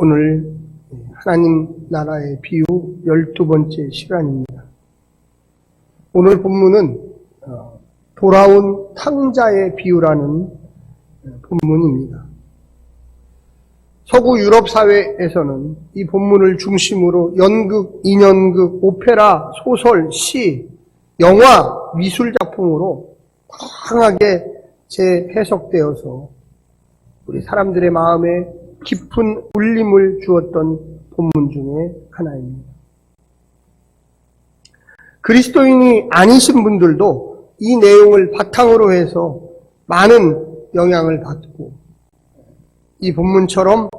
오늘 하나님 나라의 비유 12번째 시간입니다. 오늘 본문은 돌아온 탕자의 비유라는 본문입니다. 서구 유럽 사회에서는 이 본문을 중심으로 연극, 인연극, 오페라, 소설, 시, 영화, 미술 작품으로 다양하게 재해석되어서 우리 사람들의 마음에 깊은 울림을 주었던 본문 중에 하나입니다. 그리스도인이 아니신 분들도 이 내용을 바탕으로 해서 많은 영향을 받고 이 본문처럼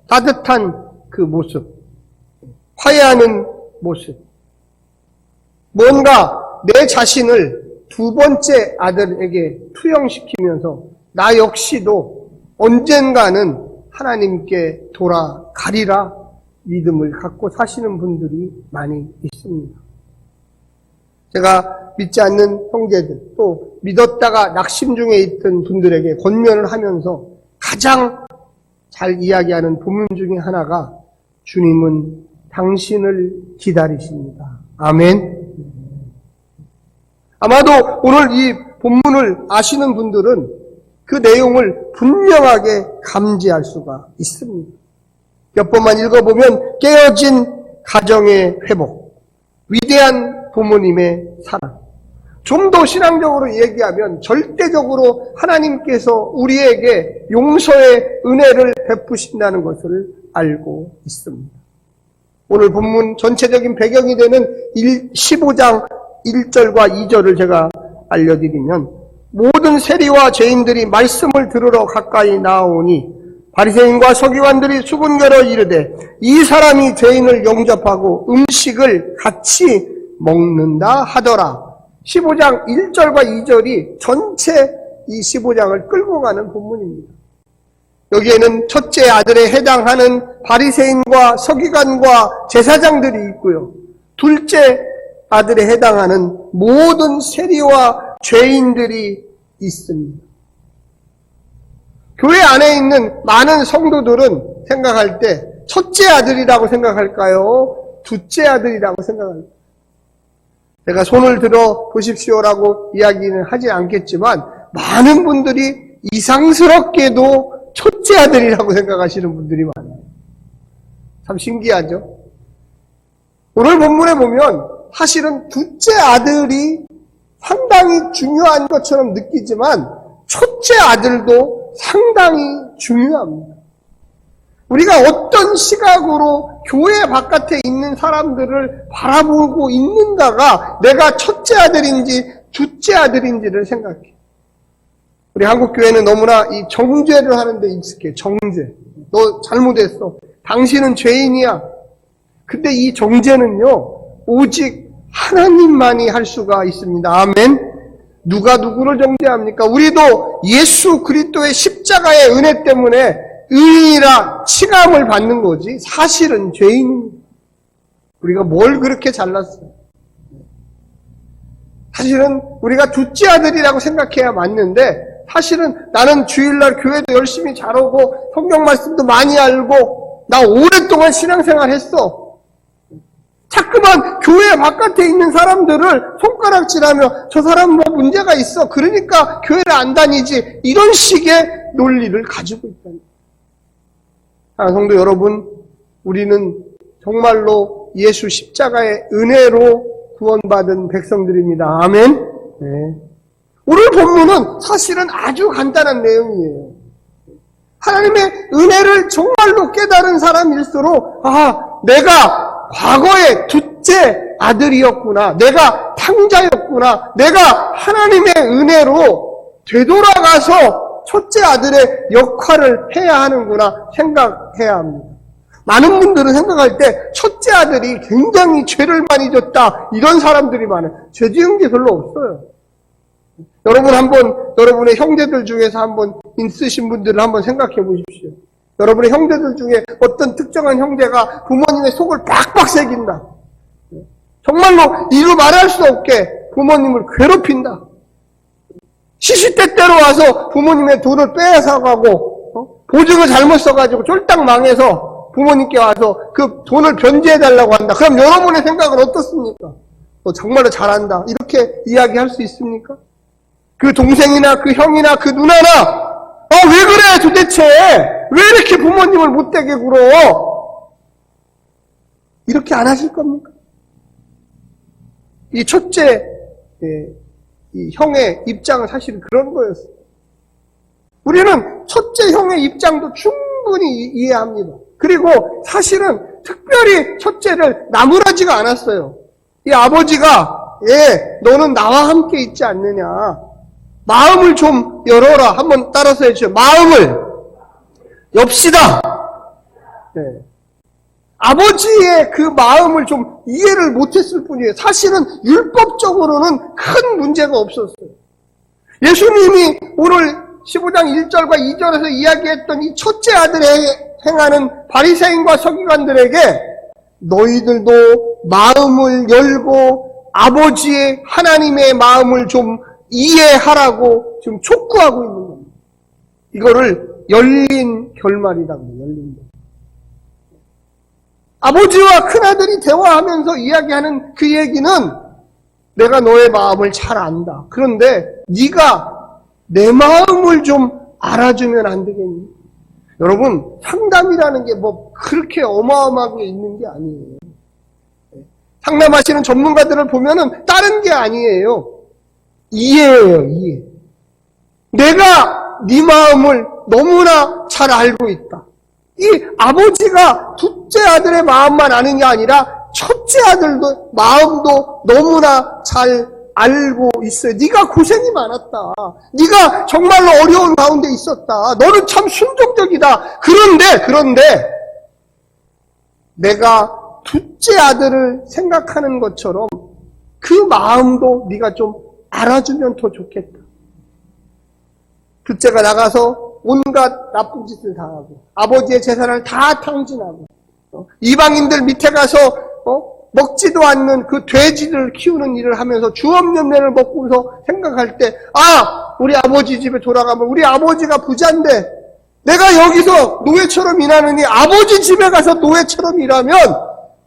따뜻한 그 모습, 화해하는 모습, 뭔가 내 자신을 두 번째 아들에게 투영시키면서 나 역시도 언젠가는 하나님께 돌아가리라 믿음을 갖고 사시는 분들이 많이 있습니다. 제가 믿지 않는 형제들, 또 믿었다가 낙심 중에 있던 분들에게 권면을 하면서 가장 잘 이야기하는 본문 중에 하나가 주님은 당신을 기다리십니다. 아멘. 아마도 오늘 이 본문을 아시는 분들은 그 내용을 분명하게 감지할 수가 있습니다. 몇 번만 읽어보면 깨어진 가정의 회복, 위대한 부모님의 사랑. 좀 더 신앙적으로 얘기하면 절대적으로 하나님께서 우리에게 용서의 은혜를 베푸신다는 것을 알고 있습니다. 오늘 본문 전체적인 배경이 되는 15장 1절과 2절을 제가 알려드리면 모든 세리와 죄인들이 말씀을 들으러 가까이 나오니 바리새인과 서기관들이 수군거려 이르되 이 사람이 죄인을 영접하고 음식을 같이 먹는다 하더라. 15장 1절과 2절이 전체 이 15장을 끌고 가는 본문입니다. 여기에는 첫째 아들에 해당하는 바리새인과 서기관과 제사장들이 있고요. 둘째 아들에 해당하는 모든 세리와 죄인들이 있습니다. 교회 안에 있는 많은 성도들은 생각할 때 첫째 아들이라고 생각할까요? 둘째 아들이라고 생각할까요? 제가 손을 들어 보십시오라고 이야기는 하지 않겠지만 많은 분들이 이상스럽게도 첫째 아들이라고 생각하시는 분들이 많아요. 참 신기하죠? 오늘 본문에 보면 사실은 둘째 아들이 상당히 중요한 것처럼 느끼지만 첫째 아들도 상당히 중요합니다. 우리가 어떤 시각으로 교회 바깥에 있는 사람들을 바라보고 있는가가 내가 첫째 아들인지 둘째 아들인지를 생각해. 우리 한국교회는 너무나 이 정죄를 하는 데 익숙해. 정죄. 너 잘못했어. 당신은 죄인이야. 근데 이 정죄는요, 오직 하나님만이 할 수가 있습니다. 아멘. 누가 누구를 정죄합니까? 우리도 예수 그리스도의 십자가의 은혜 때문에 의인이라 칭함을 받는 거지 사실은 죄인입니다. 우리가 뭘 그렇게 잘났어요? 사실은 우리가 둘째 아들이라고 생각해야 맞는데 사실은 나는 주일날 교회도 열심히 잘 오고 성경 말씀도 많이 알고 나 오랫동안 신앙생활 했어. 자꾸만 교회 바깥에 있는 사람들을 손가락질하며 저 사람 뭐 문제가 있어. 그러니까 교회를 안 다니지. 이런 식의 논리를 가지고 있다는 거예요. 성도 여러분, 우리는 정말로 예수 십자가의 은혜로 구원받은 백성들입니다. 아멘. 네. 오늘 본문은 사실은 아주 간단한 내용이에요. 하나님의 은혜를 정말로 깨달은 사람일수록 내가 과거에 둘째 아들이었구나. 내가 탕자였구나. 내가 하나님의 은혜로 되돌아가서 첫째 아들의 역할을 해야 하는구나 생각해야 합니다. 많은 분들은 생각할 때 첫째 아들이 굉장히 죄를 많이 졌다. 이런 사람들이 많아요. 죄 지은 게 별로 없어요. 여러분 여러분의 형제들 중에서 한번 있으신 분들을 한번 생각해 보십시오. 여러분의 형제들 중에 어떤 특정한 형제가 부모님의 속을 빡빡 새긴다. 정말로 이루 말할 수 없게 부모님을 괴롭힌다. 시시때때로 와서 부모님의 돈을 빼앗아가고 보증을 잘못 써가지고 쫄딱 망해서 부모님께 와서 그 돈을 변제해달라고 한다. 그럼 여러분의 생각은 어떻습니까? 너 정말로 잘한다. 이렇게 이야기할 수 있습니까? 그 동생이나 그 형이나 그 누나나 왜 그래 도대체? 왜 이렇게 부모님을 못되게 굴어? 이렇게 안 하실 겁니까? 이 첫째 이 형의 입장은 사실 그런 거였어요. 우리는 첫째 형의 입장도 충분히 이해합니다. 그리고 사실은 특별히 첫째를 나무라지가 않았어요. 이 아버지가 너는 나와 함께 있지 않느냐. 마음을 좀 열어라. 한번 따라서 해주세요. 마음을 엽시다. 네. 아버지의 그 마음을 좀 이해를 못했을 뿐이에요. 사실은 율법적으로는 큰 문제가 없었어요. 예수님이 오늘 15장 1절과 2절에서 이야기했던 이 첫째 아들에 행하는 바리새인과 서기관들에게 너희들도 마음을 열고 아버지의 하나님의 마음을 좀 이해하라고 지금 촉구하고 있는 겁니다. 이거를 열린 결말이라고 해요. 열린 결말. 아버지와 큰아들이 대화하면서 이야기하는 그 얘기는 내가 너의 마음을 잘 안다. 그런데 네가 내 마음을 좀 알아주면 안 되겠니? 여러분, 상담이라는 게 뭐 그렇게 어마어마하게 있는 게 아니에요. 상담하시는 전문가들을 보면은 다른 게 아니에요. 이해예요, 이해. 내가 네 마음을 너무나 잘 알고 있다. 이 아버지가 둘째 아들의 마음만 아는 게 아니라 첫째 아들도 마음도 너무나 잘 알고 있어요. 네가 고생이 많았다. 네가 정말로 어려운 가운데 있었다. 너는 참 순종적이다. 그런데 내가 둘째 아들을 생각하는 것처럼 그 마음도 네가 좀 알아주면 더 좋겠다. 둘째가 나가서 온갖 나쁜 짓을 다 하고 아버지의 재산을 다 탕진하고 이방인들 밑에 가서 먹지도 않는 그 돼지를 키우는 일을 하면서 주업연매를 먹고서 생각할 때 우리 아버지 집에 돌아가면 우리 아버지가 부자인데 내가 여기서 노예처럼 일하느니 아버지 집에 가서 노예처럼 일하면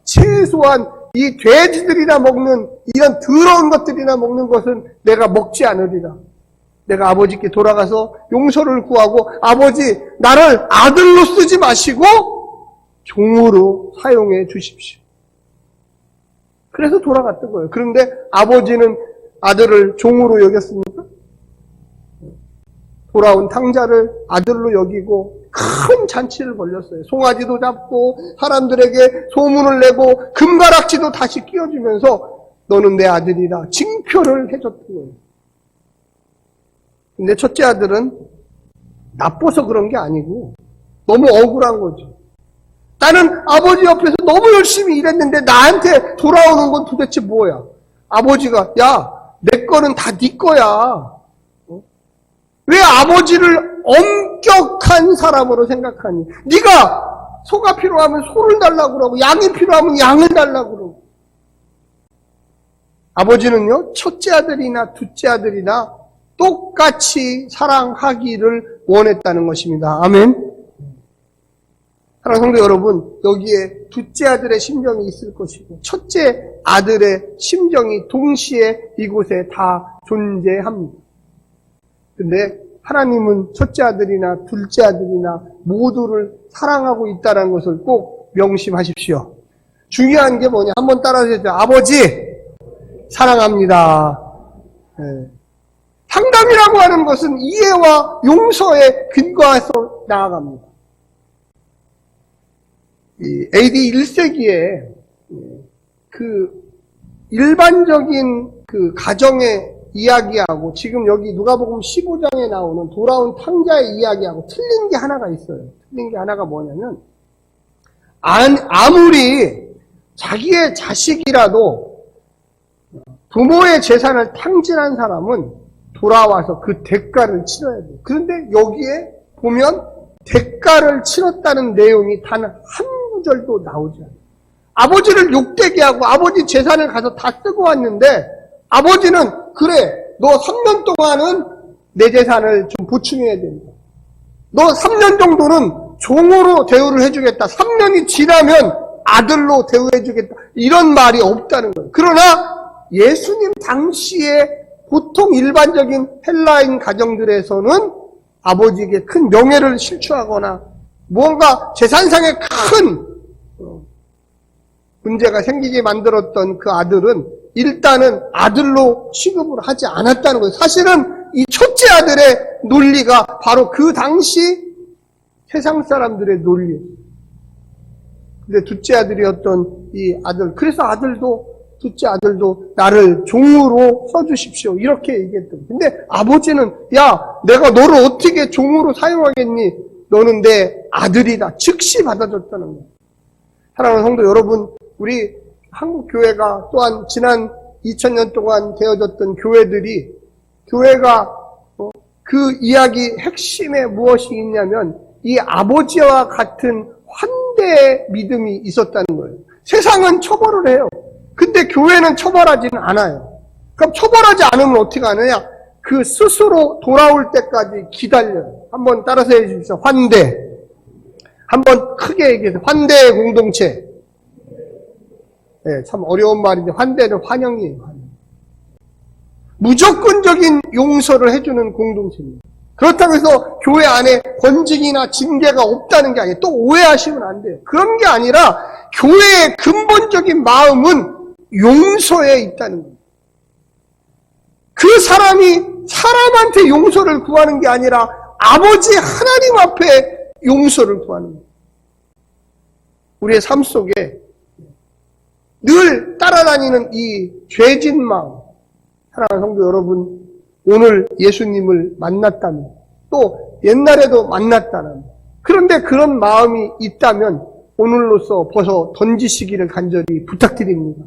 최소한 이 돼지들이나 먹는 이런 더러운 것들이나 먹는 것은 내가 먹지 않으리라. 내가 아버지께 돌아가서 용서를 구하고 아버지 나를 아들로 쓰지 마시고 종으로 사용해 주십시오. 그래서 돌아갔던 거예요. 그런데 아버지는 아들을 종으로 여겼습니까? 돌아온 탕자를 아들로 여기고 큰 잔치를 벌렸어요. 송아지도 잡고 사람들에게 소문을 내고 금가락지도 다시 끼워주면서 너는 내 아들이다. 징표를 해줬던 거예요. 근데 첫째 아들은 나빠서 그런 게 아니고 너무 억울한 거죠. 나는 아버지 옆에서 너무 열심히 일했는데 나한테 돌아오는 건 도대체 뭐야? 아버지가 내 거는 다 네 거야. 왜 아버지를 엄격한 사람으로 생각하니? 네가 소가 필요하면 소를 달라고 그러고 양이 필요하면 양을 달라고 그러고. 아버지는요, 첫째 아들이나 둘째 아들이나 똑같이 사랑하기를 원했다는 것입니다. 아멘. 사랑하는 성도 여러분, 여기에 둘째 아들의 심정이 있을 것이고 첫째 아들의 심정이 동시에 이곳에 다 존재합니다. 근데 하나님은 첫째 아들이나 둘째 아들이나 모두를 사랑하고 있다는 것을 꼭 명심하십시오. 중요한 게 뭐냐? 한번 따라해주세요. 아버지 사랑합니다. 네. 상담이라고 하는 것은 이해와 용서에 근거해서 나아갑니다. AD 1세기에 그 일반적인 그 가정의 이야기하고 지금 여기 누가복음 15장에 나오는 돌아온 탕자의 이야기하고 틀린 게 하나가 있어요. 틀린 게 하나가 뭐냐면 아무리 자기의 자식이라도 부모의 재산을 탕진한 사람은 돌아와서 그 대가를 치러야 돼요. 그런데 여기에 보면 대가를 치렀다는 내용이 단 한 구절도 나오지 않아요. 아버지를 욕되게 하고 아버지 재산을 가서 다 쓰고 왔는데 아버지는 그래 너 3년 동안은 내 재산을 좀 보충해야 된다. 너 3년 정도는 종으로 대우를 해주겠다. 3년이 지나면 아들로 대우해주겠다. 이런 말이 없다는 거예요. 그러나 예수님 당시에 보통 일반적인 헬라인 가정들에서는 아버지에게 큰 명예를 실추하거나 무언가 재산상의 큰 문제가 생기게 만들었던 그 아들은 일단은 아들로 취급을 하지 않았다는 거예요. 사실은 이 첫째 아들의 논리가 바로 그 당시 세상 사람들의 논리예요. 근데 둘째 아들이었던 이 아들, 그래서 둘째 아들도 나를 종으로 써주십시오. 이렇게 얘기했던. 근데 아버지는 야, 내가 너를 어떻게 종으로 사용하겠니? 너는 내 아들이다. 즉시 받아줬다는 거예요. 사랑하는 성도 여러분, 우리 한국 교회가 또한 지난 2000년 동안 되어졌던 교회가 그 이야기 핵심에 무엇이 있냐면 이 아버지와 같은 환대의 믿음이 있었다는 거예요. 세상은 처벌을 해요. 근데 교회는 처벌하지는 않아요. 그럼 처벌하지 않으면 어떻게 하느냐? 그 스스로 돌아올 때까지 기다려요. 한번 따라서 해주십시오. 환대. 한번 크게 얘기해서 환대의 공동체. 네, 참 어려운 말인데 환대는 환영이에요. 무조건적인 용서를 해주는 공동체입니다. 그렇다고 해서 교회 안에 권징이나 징계가 없다는 게 아니에요. 또 오해하시면 안 돼요. 그런 게 아니라 교회의 근본적인 마음은 용서에 있다는 거예요. 그 사람이 사람한테 용서를 구하는 게 아니라 아버지 하나님 앞에 용서를 구하는 거예요. 우리의 삶 속에 늘 따라다니는 이 죄진 마음, 사랑하는 성도 여러분, 오늘 예수님을 만났다면, 또 옛날에도 만났다면, 그런데 그런 마음이 있다면 오늘로써 벗어 던지시기를 간절히 부탁드립니다.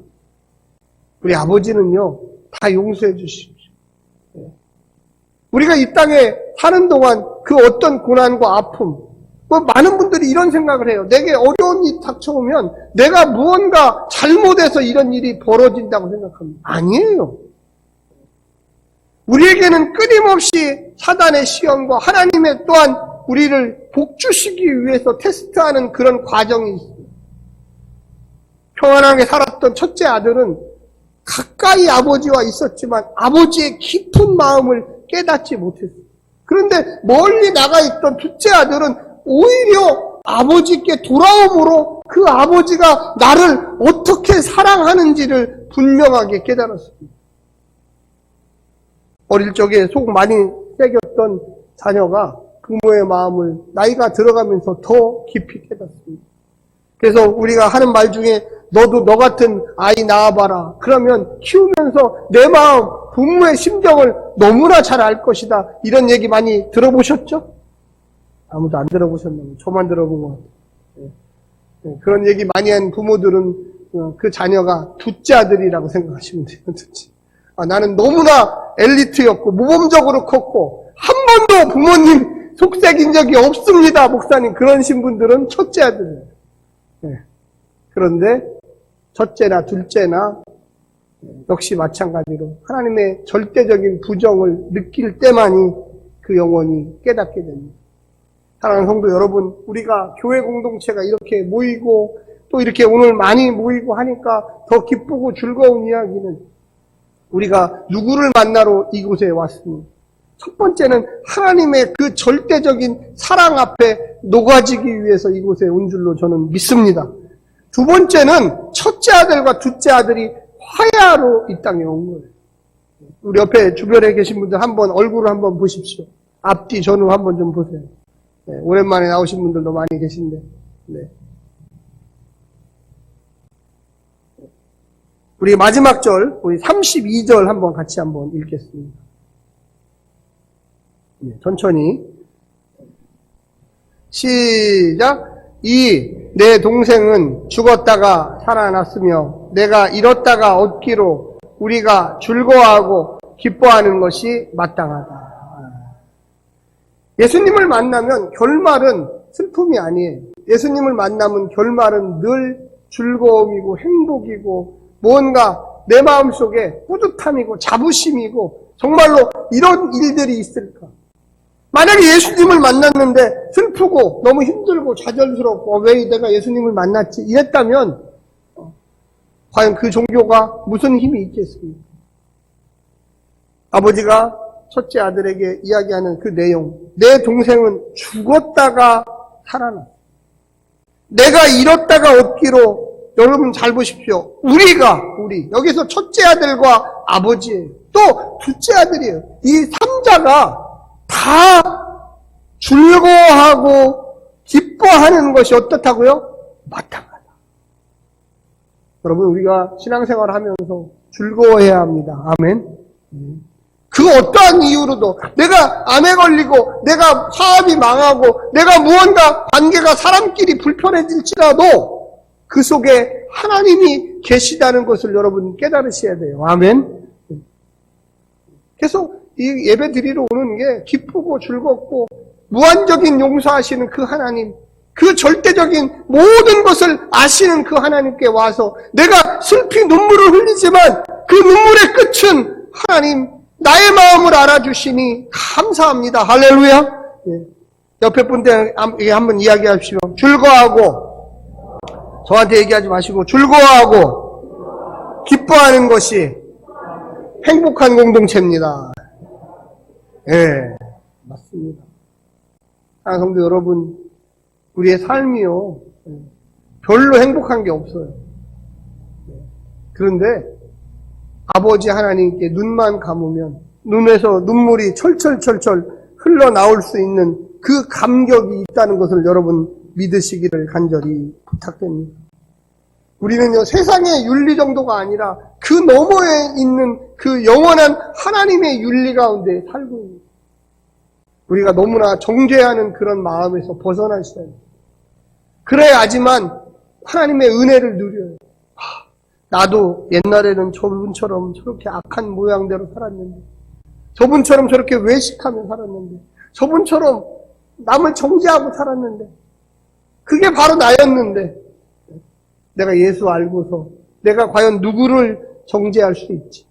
우리 아버지는요, 다 용서해 주십시오. 우리가 이 땅에 사는 동안 그 어떤 고난과 아픔, 많은 분들이 이런 생각을 해요. 내게 어려운 일이 닥쳐오면 내가 무언가 잘못해서 이런 일이 벌어진다고 생각합니다. 아니에요. 우리에게는 끊임없이 사단의 시험과 하나님의 또한 우리를 복주시기 위해서 테스트하는 그런 과정이 있어요. 평안하게 살았던 첫째 아들은 가까이 아버지와 있었지만 아버지의 깊은 마음을 깨닫지 못했어요. 그런데 멀리 나가 있던 둘째 아들은 오히려 아버지께 돌아옴으로 그 아버지가 나를 어떻게 사랑하는지를 분명하게 깨달았습니다. 어릴 적에 속 많이 새겼던 자녀가 부모의 마음을 나이가 들어가면서 더 깊이 깨닫습니다. 그래서 우리가 하는 말 중에 너도 너 같은 아이 낳아봐라. 그러면 키우면서 내 마음, 부모의 심정을 너무나 잘 알 것이다. 이런 얘기 많이 들어보셨죠? 아무도 안 들어보셨나요? 저만 들어본 것 같아요. 그런 얘기 많이 한 부모들은 그 자녀가 둘째 아들이라고 생각하시면 돼요. 나는 너무나 엘리트였고 모범적으로 컸고 한 번도 부모님 속삭인 적이 없습니다. 목사님, 그런 신분들은 첫째 아들이에요. 그런데 첫째나 둘째나 역시 마찬가지로 하나님의 절대적인 부정을 느낄 때만이 그 영혼이 깨닫게 됩니다. 사랑하는 성도 여러분, 우리가 교회 공동체가 이렇게 모이고 또 이렇게 오늘 많이 모이고 하니까 더 기쁘고 즐거운 이야기는 우리가 누구를 만나러 이곳에 왔습니다. 첫 번째는 하나님의 그 절대적인 사랑 앞에 녹아지기 위해서 이곳에 온 줄로 저는 믿습니다. 두 번째는 첫째 아들과 둘째 아들이 화해하러 이 땅에 온 거예요. 우리 옆에 주변에 계신 분들 한번 얼굴을 한번 보십시오. 앞뒤 전후 한번 좀 보세요. 네, 오랜만에 나오신 분들도 많이 계신데. 네. 우리 마지막 절, 우리 32절 한번 같이 한번 읽겠습니다. 네, 천천히. 시작. 내 동생은 죽었다가 살아났으며 내가 잃었다가 얻기로 우리가 즐거워하고 기뻐하는 것이 마땅하다. 예수님을 만나면 결말은 슬픔이 아니에요. 예수님을 만나면 결말은 늘 즐거움이고 행복이고 뭔가 내 마음속에 뿌듯함이고 자부심이고 정말로 이런 일들이 있을까? 만약에 예수님을 만났는데 슬프고 너무 힘들고 좌절스럽고 왜 내가 예수님을 만났지 이랬다면 과연 그 종교가 무슨 힘이 있겠습니까? 아버지가 첫째 아들에게 이야기하는 그 내용, 내 동생은 죽었다가 살아났다. 내가 잃었다가 얻기로, 여러분 잘 보십시오. 우리 여기서 첫째 아들과 아버지예요. 또 둘째 아들이에요. 이 3자가 다 즐거워하고 기뻐하는 것이 어떻다고요? 마땅하다. 여러분, 우리가 신앙생활을 하면서 즐거워해야 합니다. 아멘. 그 어떠한 이유로도 내가 암에 걸리고 내가 사업이 망하고 내가 무언가 관계가 사람끼리 불편해질지라도 그 속에 하나님이 계시다는 것을 여러분 깨달으셔야 돼요. 아멘. 계속 이 예배 드리러 오는 게 기쁘고 즐겁고 무한적인 용서하시는 그 하나님, 그 절대적인 모든 것을 아시는 그 하나님께 와서 내가 슬피 눈물을 흘리지만 그 눈물의 끝은 하나님 나의 마음을 알아주시니 감사합니다. 할렐루야. 옆에 분들 한번 이야기하십시오. 즐거워하고, 저한테 얘기하지 마시고 즐거워하고 기뻐하는 것이 행복한 공동체입니다. 예, 맞습니다. 성도 여러분, 우리의 삶이요 별로 행복한 게 없어요. 그런데 아버지 하나님께 눈만 감으면 눈에서 눈물이 철철철철 흘러나올 수 있는 그 감격이 있다는 것을 여러분 믿으시기를 간절히 부탁드립니다. 우리는요, 세상의 윤리 정도가 아니라 그 너머에 있는 그 영원한 하나님의 윤리 가운데 살고 있습니다. 우리가 너무나 정죄하는 그런 마음에서 벗어나셔야 돼요. 그래야지만 하나님의 은혜를 누려요. 나도 옛날에는 저분처럼 저렇게 악한 모양대로 살았는데, 저분처럼 저렇게 외식하며 살았는데, 저분처럼 남을 정죄하고 살았는데, 그게 바로 나였는데, 내가 예수 알고서 내가 과연 누구를 정죄할 수 있지?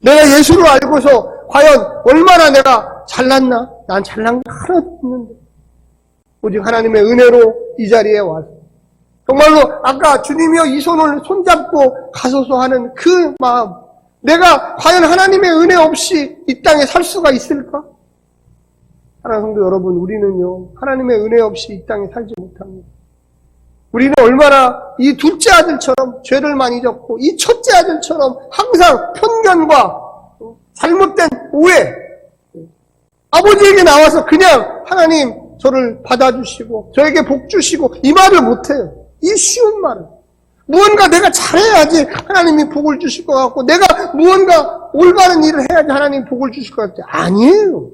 내가 예수를 알고서 과연 얼마나 내가 잘났나? 난 잘난 게 하나도 없는데, 오직 하나님의 은혜로 이 자리에 와서 정말로 아까 주님이여 이 손을 손잡고 가소서 하는 그 마음, 내가 과연 하나님의 은혜 없이 이 땅에 살 수가 있을까? 사랑하는 성도 여러분, 우리는요 하나님의 은혜 없이 이 땅에 살지 못합니다. 우리는 얼마나 이 둘째 아들처럼 죄를 많이 졌고 이 첫째 아들처럼 항상 편견과 잘못된 오해, 아버지에게 나와서 그냥 하나님 저를 받아주시고 저에게 복 주시고 이 말을 못해요. 이 쉬운 말을. 무언가 내가 잘해야지 하나님이 복을 주실 것 같고 내가 무언가 올바른 일을 해야지 하나님이 복을 주실 것 같지. 아니에요.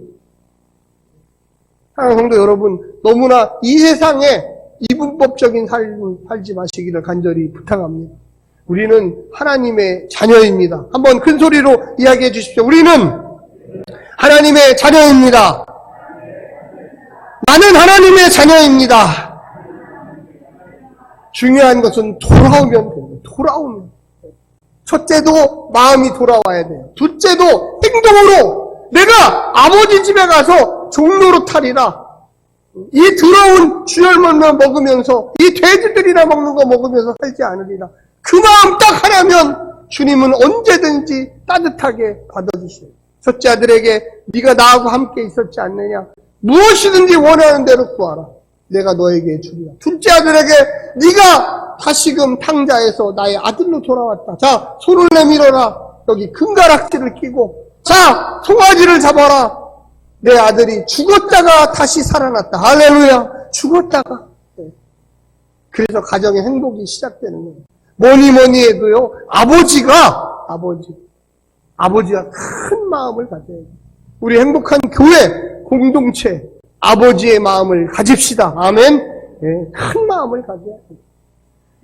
사랑하는 성도 여러분, 너무나 이 세상에 이분법적인 삶을 살지 마시기를 간절히 부탁합니다. 우리는 하나님의 자녀입니다. 한번 큰 소리로 이야기해 주십시오. 우리는 하나님의 자녀입니다. 나는 하나님의 자녀입니다. 중요한 것은 돌아오면 돼요. 돌아오면. 첫째도 마음이 돌아와야 돼요. 둘째도 행동으로 내가 아버지 집에 가서 종로로 탈이라 이 더러운 주열만만 먹으면서 이 돼지들이나 먹는 거 먹으면서 살지 않으리라. 그 마음 딱 하나면 주님은 언제든지 따뜻하게 받아주세요. 첫째 아들에게 네가 나하고 함께 있었지 않느냐? 무엇이든지 원하는 대로 구하라. 내가 너에게 주리라. 둘째 아들에게 네가 다시금 탕자에서 나의 아들로 돌아왔다. 자, 손을 내밀어라. 여기 금가락지를 끼고 자, 송아지를 잡아라. 내 아들이 죽었다가 다시 살아났다. 할렐루야. 죽었다가. 그래서 가정의 행복이 시작되는 거예요. 뭐니 해도요, 아버지가 큰 마음을 가져야 돼요. 우리 행복한 교회, 공동체, 아버지의 마음을 가집시다. 아멘. 네, 큰 마음을 가져야 돼요.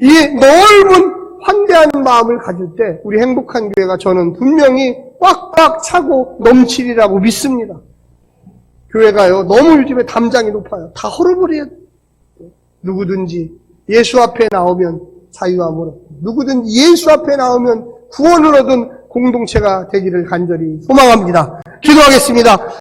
이 넓은 환대하는 마음을 가질 때 우리 행복한 교회가 저는 분명히 꽉꽉 차고 넘치리라고 믿습니다. 교회가요, 너무 요즘에 담장이 높아요. 다 헐어버려야 돼요. 누구든지 예수 앞에 나오면 자유함을 얻고 누구든지 예수 앞에 나오면 구원을 얻은 공동체가 되기를 간절히 소망합니다. 기도하겠습니다.